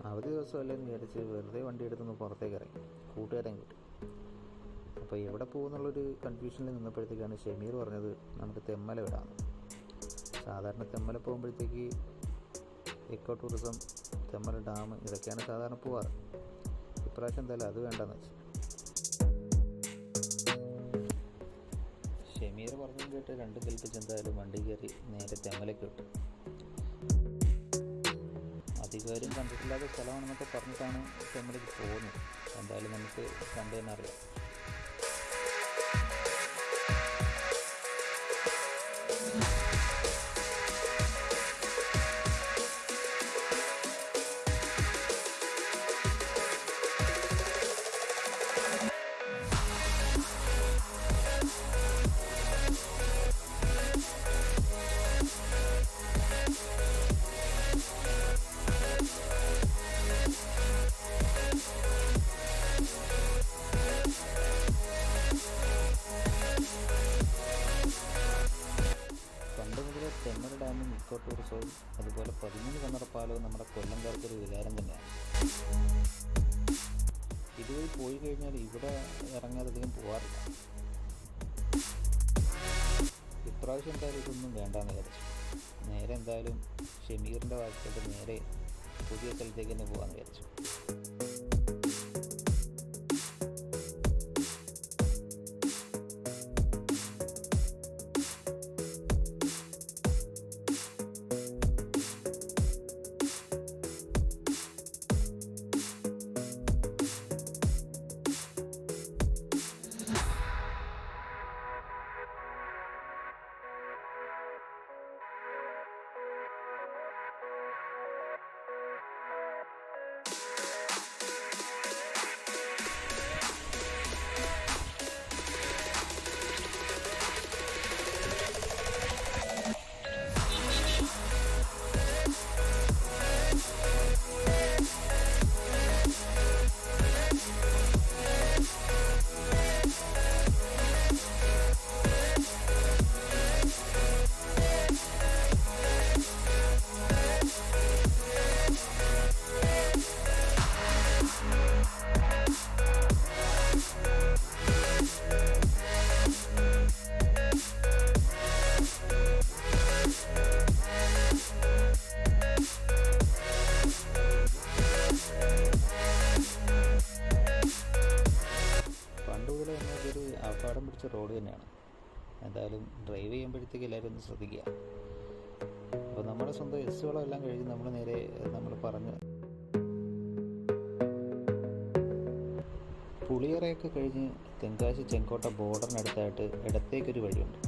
അവധി ദിവസമല്ലേ എന്ന് വിചാരിച്ച് വെറുതെ വണ്ടി എടുത്തൊന്ന് പുറത്തേക്ക് ഇറങ്ങി, കൂട്ടുകാരൻ കിട്ടി. അപ്പോൾ എവിടെ പോകുമെന്നുള്ളൊരു കൺഫ്യൂഷനിൽ നിന്നപ്പോഴത്തേക്കാണ് ഷമീർ പറഞ്ഞത് നമുക്ക് തെന്മല വിടാമെന്ന്. സാധാരണ തെന്മല പോകുമ്പോഴത്തേക്ക് എക്കോ ടൂറിസം, തെന്മല ഡാം ഇതൊക്കെയാണ് സാധാരണ പോവാറ്. ഇപ്രാവശ്യം എന്തായാലും അത് വേണ്ടെന്ന് വെച്ചു. ഷമീർ പറഞ്ഞു കേട്ട് രണ്ടും കൽപ്പിച്ച് എന്തായാലും വണ്ടി കയറി നേരെ തെന്മലയ്ക്ക് വിട്ടു. അധികാരം കണ്ടിട്ടില്ലാത്ത സ്ഥലമാണെന്നൊക്കെ പറഞ്ഞിട്ടാണ് തെന്മലയ്ക്ക് പോകുന്നത്. എന്തായാലും നമുക്ക് കണ്ടു തന്നെ അറിയാം. തെന്മല ഡാമും ഇക്കോ ടൂറിസവും അതുപോലെ 13 കണ്ണറപ്പാലവും നമ്മുടെ കൊല്ലംകാർക്കൊരു വികാരം തന്നെയാണ്. ഇതുവഴി പോയി കഴിഞ്ഞാൽ ഇവിടെ ഇറങ്ങാതെ അധികം പോകാറില്ല. ഇപ്രാവശ്യം എന്തായാലും ഇതൊന്നും വേണ്ടാന്ന് വിചാരിച്ചു. നേരെ എന്തായാലും ഷമീറിൻ്റെ വാക്കിയിട്ട് നേരെ പുതിയ സ്ഥലത്തേക്ക് തന്നെ പോകാമെന്ന് വിചാരിച്ചു. അപകടം പിടിച്ച റോഡ് തന്നെയാണ്. എന്തായാലും ഡ്രൈവ് ചെയ്യുമ്പോഴത്തേക്ക് എല്ലാവരും ഒന്ന് ശ്രദ്ധിക്കുക. അപ്പോൾ നമ്മുടെ സ്വന്തം എസ്സുകളും എല്ലാം കഴിഞ്ഞ് നമ്മൾ പറഞ്ഞ് പുളിയറയൊക്കെ കഴിഞ്ഞ് തെങ്കാശി ചെങ്കോട്ട ബോർഡറിനടുത്തായിട്ട് ഇടത്തേക്കൊരു വഴിയുണ്ട്.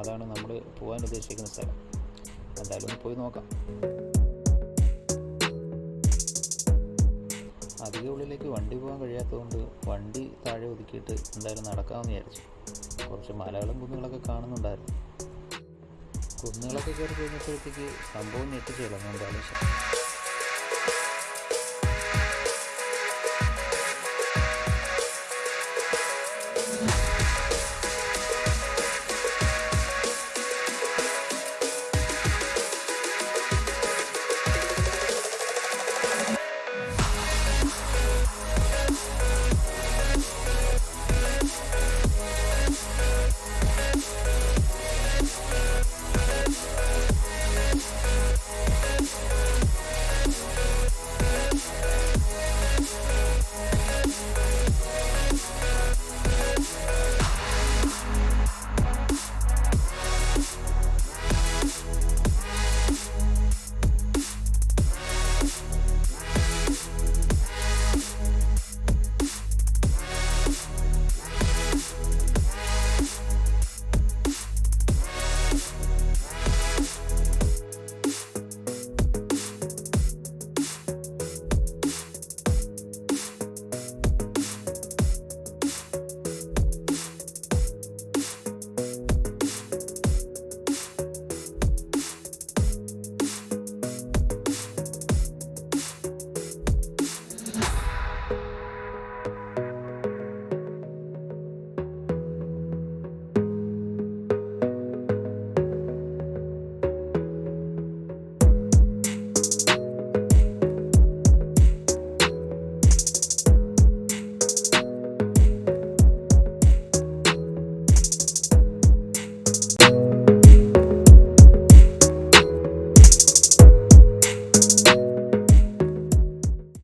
അതാണ് നമ്മൾ പോകാൻ ഉദ്ദേശിക്കുന്ന സ്ഥലം. എന്തായാലും ഒന്ന് പോയി നോക്കാം. അധികം ഉള്ളിലേക്ക് വണ്ടി പോകാൻ കഴിയാത്തതുകൊണ്ട് വണ്ടി താഴെ ഒതുക്കിയിട്ട് എന്തായാലും നടക്കാമെന്ന് വിചാരിച്ചു. കുറച്ച് മലകളും കുന്നുകളൊക്കെ കാണുന്നുണ്ടായിരുന്നു. കുന്നുകളൊക്കെ കയറി കഴിഞ്ഞപ്പോഴത്തേക്ക് സംഭവം ഞെട്ടിച്ചില്ല. എന്തായാലും